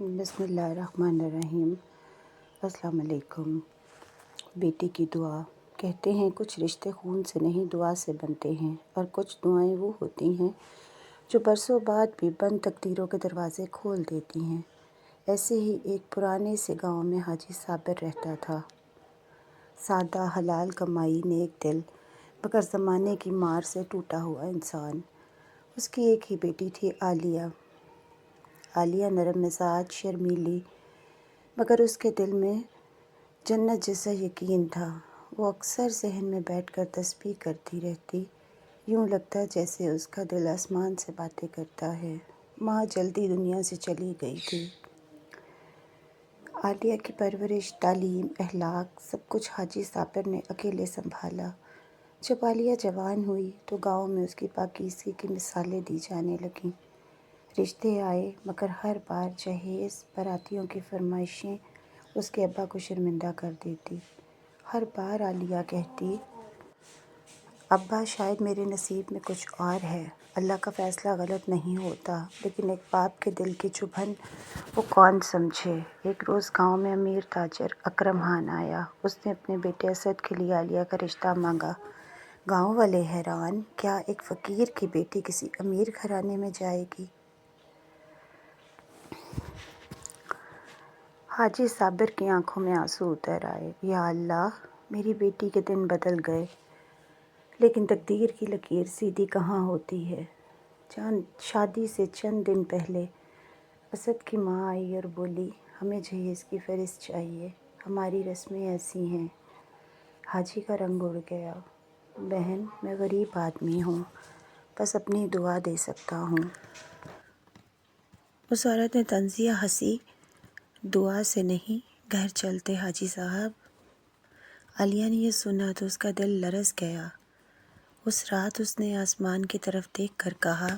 بسم اللہ الرحمن الرحیم۔ السلام علیکم۔ بیٹی کی دعا۔ کہتے ہیں کچھ رشتے خون سے نہیں دعا سے بنتے ہیں، اور کچھ دعائیں وہ ہوتی ہیں جو برسوں بعد بھی بند تقدیروں کے دروازے کھول دیتی ہیں۔ ایسے ہی ایک پرانے سے گاؤں میں حاجی صابر رہتا تھا۔ سادہ حلال کمائی، نیک دل، مگر زمانے کی مار سے ٹوٹا ہوا انسان۔ اس کی ایک ہی بیٹی تھی، عالیہ۔ عالیہ نرم مزاج، شرمیلی، مگر اس کے دل میں جنت جیسا یقین تھا۔ وہ اکثر صحن میں بیٹھ کر تسبیح کرتی رہتی، یوں لگتا جیسے اس کا دل آسمان سے باتیں کرتا ہے۔ ماں جلدی دنیا سے چلی گئی تھی۔ عالیہ کی پرورش، تعلیم، اخلاق، سب کچھ حاجی صابر نے اکیلے سنبھالا۔ جب عالیہ جوان ہوئی تو گاؤں میں اس کی پاکیزگی کی مثالیں دی جانے لگیں۔ رشتے آئے، مگر ہر بار جہیز باراتیوں کی فرمائشیں اس کے ابا کو شرمندہ کر دیتی۔ ہر بار عالیہ کہتی، ابا شاید میرے نصیب میں کچھ اور ہے۔ اللہ کا فیصلہ غلط نہیں ہوتا، لیکن ایک باپ کے دل کی چبھن وہ کون سمجھے۔ ایک روز گاؤں میں امیر تاجر اکرم خان آیا۔ اس نے اپنے بیٹے اسد کے لیے عالیہ کا رشتہ مانگا۔ گاؤں والے حیران، کیا ایک فقیر کی بیٹی کسی امیر گھرانے میں جائے گی؟ حاجی صابر کی آنکھوں میں آنسو اتر آئے۔ یا اللہ، میری بیٹی کے دن بدل گئے، لیکن تقدیر کی لکیر سیدھی کہاں ہوتی ہے۔ شادی سے چند دن پہلے اسد کی ماں آئی اور بولی، ہمیں جہیز کی فہرست چاہیے، ہماری رسمیں ایسی ہیں۔ حاجی کا رنگ اڑ گیا۔ بہن، میں غریب آدمی ہوں، بس اپنی دعا دے سکتا ہوں۔ اس عورت نے طنزیہ ہنسی، دعا سے نہیں، گھر چلتے حاجی صاحب۔ عالیہ نے یہ سنا تو اس کا دل لرز گیا۔ اس رات اس نے آسمان کی طرف دیکھ کر کہا،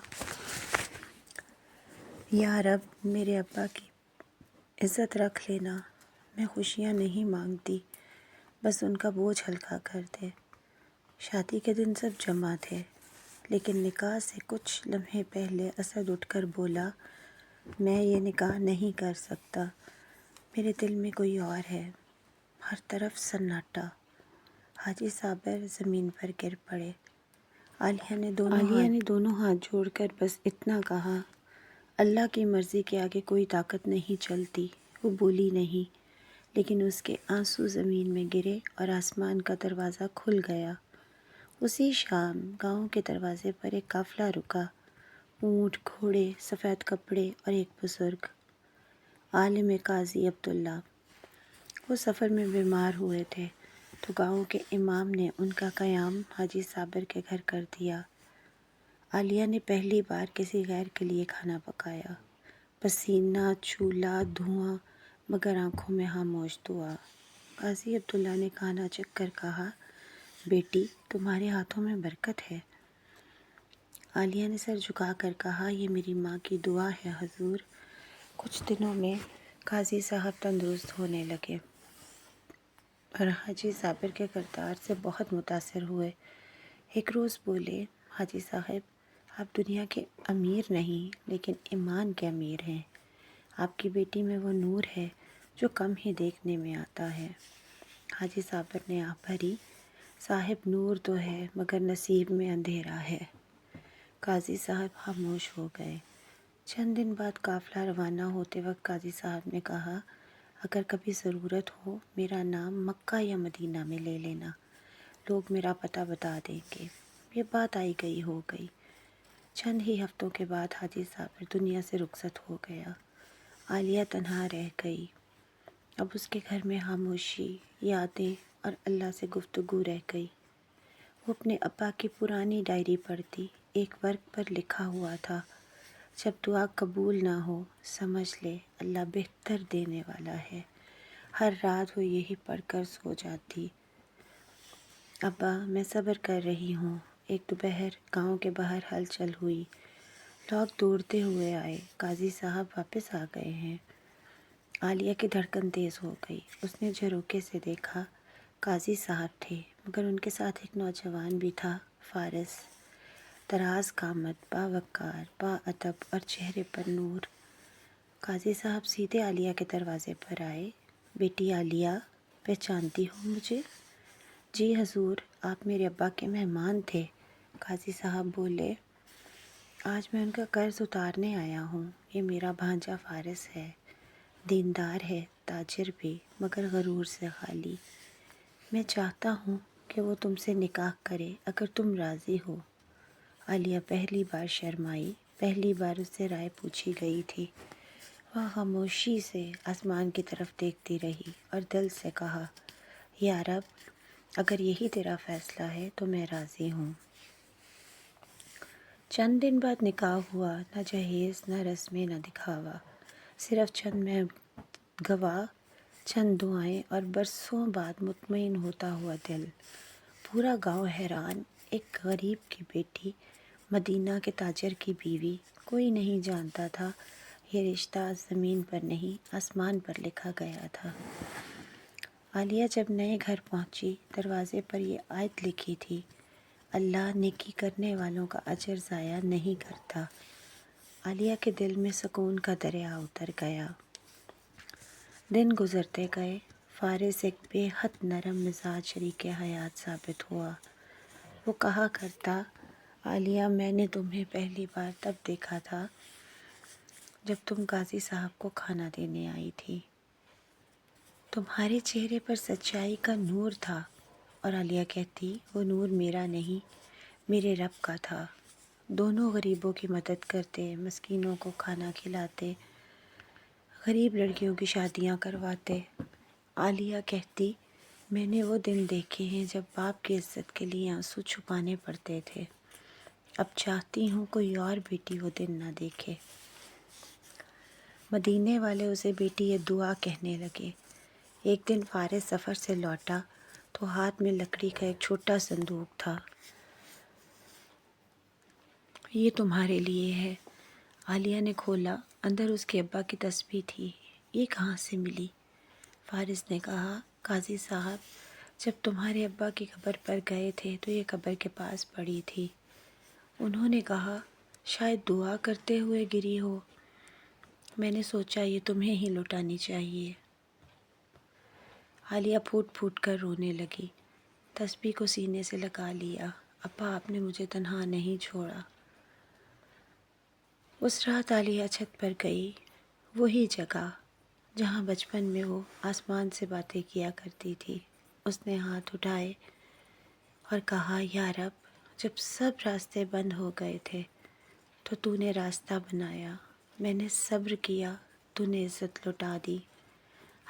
یا رب، میرے ابا کی عزت رکھ لینا۔ میں خوشیاں نہیں مانگتی، بس ان کا بوجھ ہلکا کر دے۔ شادی کے دن سب جمع تھے، لیکن نکاح سے کچھ لمحے پہلے اسد اٹھ کر بولا، میں یہ نکاح نہیں کر سکتا، میرے دل میں کوئی اور ہے۔ ہر طرف سناٹا۔ حاجی صابر زمین پر گر پڑے۔ عالیہ نے دونوں ہاتھ جوڑ کر بس اتنا کہا، اللہ کی مرضی کے آگے کوئی طاقت نہیں چلتی۔ وہ بولی نہیں، لیکن اس کے آنسو زمین میں گرے اور آسمان کا دروازہ کھل گیا۔ اسی شام گاؤں کے دروازے پر ایک قافلہ رکا، اونٹ، گھوڑے، سفید کپڑے اور ایک بزرگ، عالم قاضی عبداللہ۔ وہ سفر میں بیمار ہوئے تھے تو گاؤں کے امام نے ان کا قیام حاجی صابر کے گھر کر دیا۔ عالیہ نے پہلی بار کسی غیر کے لیے کھانا پکایا۔ پسینہ، چولہا، دھواں، مگر آنکھوں میں خاموش دعا۔ قاضی عبداللہ نے کھانا چکھ کر کہا، بیٹی، تمہارے ہاتھوں میں برکت ہے۔ عالیہ نے سر جھکا کر کہا، یہ میری ماں کی دعا ہے حضور۔ کچھ دنوں میں قاضی صاحب تندرست ہونے لگے اور حاجی صابر کے کردار سے بہت متاثر ہوئے۔ ایک روز بولے، حاجی صاحب، آپ دنیا کے امیر نہیں، لیکن ایمان کے امیر ہیں۔ آپ کی بیٹی میں وہ نور ہے جو کم ہی دیکھنے میں آتا ہے۔ حاجی صابر نے آہ بھری، صاحب نور تو ہے، مگر نصیب میں اندھیرا ہے۔ قاضی صاحب خاموش ہو گئے۔ چند دن بعد قافلہ روانہ ہوتے وقت قاضی صاحب نے کہا، اگر کبھی ضرورت ہو میرا نام مکہ یا مدینہ میں لے لینا، لوگ میرا پتہ بتا دیں گے۔ یہ بات آئی گئی ہو گئی۔ چند ہی ہفتوں کے بعد حاجی صابر دنیا سے رخصت ہو گیا۔ عالیہ تنہا رہ گئی۔ اب اس کے گھر میں خاموشی، یادیں اور اللہ سے گفتگو رہ گئی۔ وہ اپنے ابا کی پرانی ڈائری پڑھتی۔ ایک ورق پر لکھا ہوا تھا، جب دعا قبول نہ ہو سمجھ لے اللہ بہتر دینے والا ہے۔ ہر رات وہ یہی پڑھ کر سو جاتی۔ ابا، میں صبر کر رہی ہوں۔ ایک دوپہر گاؤں کے باہر ہلچل ہوئی۔ لوگ دوڑتے ہوئے آئے، قاضی صاحب واپس آ گئے ہیں۔ عالیہ کی دھڑکن تیز ہو گئی۔ اس نے جھروکے سے دیکھا، قاضی صاحب تھے، مگر ان کے ساتھ ایک نوجوان بھی تھا، فارس، دراز قامت، باوقار، با ادب اور چہرے پر نور۔ قاضی صاحب سیدھے عالیہ کے دروازے پر آئے۔ بیٹی عالیہ، پہچانتی ہو مجھے؟ جی حضور، آپ میرے ابا کے مہمان تھے۔ قاضی صاحب بولے، آج میں ان کا قرض اتارنے آیا ہوں۔ یہ میرا بھانجا فارس ہے، دیندار ہے، تاجر بھی، مگر غرور سے خالی۔ میں چاہتا ہوں کہ وہ تم سے نکاح کرے اگر تم راضی ہو۔ عالیہ پہلی بار شرمائی، پہلی بار اس سے رائے پوچھی گئی تھی۔ وہ خاموشی سے آسمان کی طرف دیکھتی رہی اور دل سے کہا، یا رب، اگر یہی تیرا فیصلہ ہے تو میں راضی ہوں۔ چند دن بعد نکاح ہوا، نہ جہیز، نہ رسمیں، نہ دکھاوا، صرف چند گواہ، چند دعائیں اور برسوں بعد مطمئن ہوتا ہوا دل۔ پورا گاؤں حیران، ایک غریب کی بیٹی، مدینہ کے تاجر کی بیوی۔ کوئی نہیں جانتا تھا یہ رشتہ زمین پر نہیں آسمان پر لکھا گیا تھا۔ عالیہ جب نئے گھر پہنچی، دروازے پر یہ آیت لکھی تھی، اللہ نیکی کرنے والوں کا اجر ضائع نہیں کرتا۔ عالیہ کے دل میں سکون کا دریا اتر گیا۔ دن گزرتے گئے، فارس ایک بے حد نرم مزاج شریک حیات ثابت ہوا۔ وہ کہا کرتا، عالیہ، میں نے تمہیں پہلی بار تب دیکھا تھا جب تم قاضی صاحب کو کھانا دینے آئی تھی۔ تمہارے چہرے پر سچائی کا نور تھا۔ اور عالیہ کہتی، وہ نور میرا نہیں، میرے رب کا تھا۔ دونوں غریبوں کی مدد کرتے، مسکینوں کو کھانا کھلاتے، غریب لڑکیوں کی شادیاں کرواتے۔ عالیہ کہتی، میں نے وہ دن دیکھے ہیں جب باپ کی عزت کے لیے آنسو چھپانے پڑتے تھے۔ اب چاہتی ہوں کوئی اور بیٹی وہ دن نہ دیکھے۔ مدینے والے اسے بیٹی یہ دعا کہنے لگے۔ ایک دن فارس سفر سے لوٹا تو ہاتھ میں لکڑی کا ایک چھوٹا صندوق تھا۔ یہ تمہارے لیے ہے۔ عالیہ نے کھولا، اندر اس کے ابا کی تسبیح تھی۔ یہ کہاں سے ملی؟ فارس نے کہا، قاضی صاحب، جب تمہارے ابا کی قبر پر گئے تھے تو یہ قبر کے پاس پڑی تھی۔ انہوں نے کہا، شاید دعا کرتے ہوئے گری ہو۔ میں نے سوچا یہ تمہیں ہی لوٹانی چاہیے۔ عالیہ پھوٹ پھوٹ کر رونے لگی، تسبیح کو سینے سے لگا لیا۔ ابا، آپ نے مجھے تنہا نہیں چھوڑا۔ اس رات عالیہ چھت پر گئی، وہی جگہ جہاں بچپن میں وہ آسمان سے باتیں کیا کرتی تھی۔ اس نے ہاتھ اٹھائے اور کہا، یا رب، جب سب راستے بند ہو گئے تھے تو تو نے راستہ بنایا۔ میں نے صبر کیا، تو نے عزت لوٹا دی۔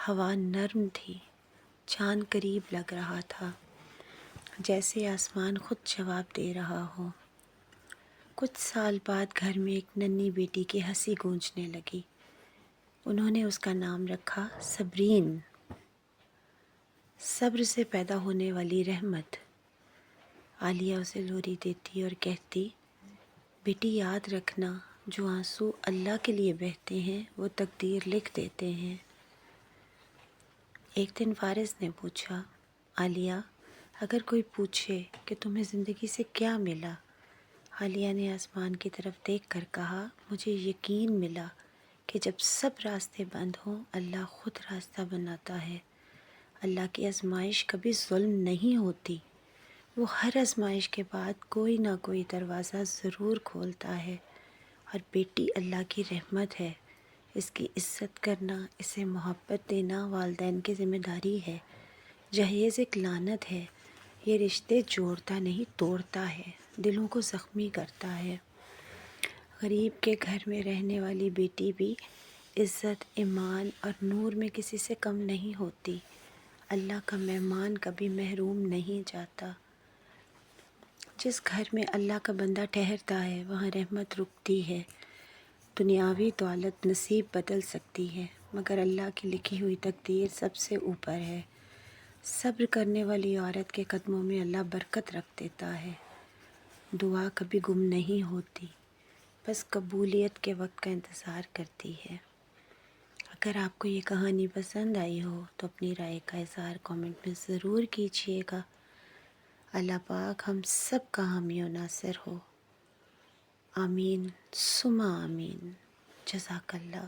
ہوا نرم تھی، چاند قریب لگ رہا تھا، جیسے آسمان خود جواب دے رہا ہو۔ کچھ سال بعد گھر میں ایک ننھی بیٹی کی ہنسی گونجنے لگی۔ انہوں نے اس کا نام رکھا صبرین، صبر سے پیدا ہونے والی رحمت۔ عالیہ اسے لوری دیتی اور کہتی، بیٹی یاد رکھنا، جو آنسو اللہ کے لیے بہتے ہیں وہ تقدیر لکھ دیتے ہیں۔ ایک دن فارس نے پوچھا، عالیہ، اگر کوئی پوچھے کہ تمہیں زندگی سے کیا ملا؟ عالیہ نے آسمان کی طرف دیکھ کر کہا، مجھے یقین ملا کہ جب سب راستے بند ہوں اللہ خود راستہ بناتا ہے۔ اللہ کی آزمائش کبھی ظلم نہیں ہوتی، وہ ہر آزمائش کے بعد کوئی نہ کوئی دروازہ ضرور کھولتا ہے۔ اور بیٹی اللہ کی رحمت ہے، اس کی عزت کرنا، اسے محبت دینا والدین کی ذمہ داری ہے۔ جہیز ایک لعنت ہے، یہ رشتے جوڑتا نہیں توڑتا ہے، دلوں کو زخمی کرتا ہے۔ غریب کے گھر میں رہنے والی بیٹی بھی عزت، ایمان اور نور میں کسی سے کم نہیں ہوتی۔ اللہ کا مہمان کبھی محروم نہیں جاتا۔ جس گھر میں اللہ کا بندہ ٹھہرتا ہے وہاں رحمت رکتی ہے۔ دنیاوی دولت نصیب بدل سکتی ہے، مگر اللہ کی لکھی ہوئی تقدیر سب سے اوپر ہے۔ صبر کرنے والی عورت کے قدموں میں اللہ برکت رکھ دیتا ہے۔ دعا کبھی گم نہیں ہوتی، بس قبولیت کے وقت کا انتظار کرتی ہے۔ اگر آپ کو یہ کہانی پسند آئی ہو تو اپنی رائے کا اظہار کامنٹ میں ضرور کیجیے گا۔ اللہ پاک ہم سب کا حامی و ناصر ہو۔ آمین ثم آمین۔ جزاک اللہ۔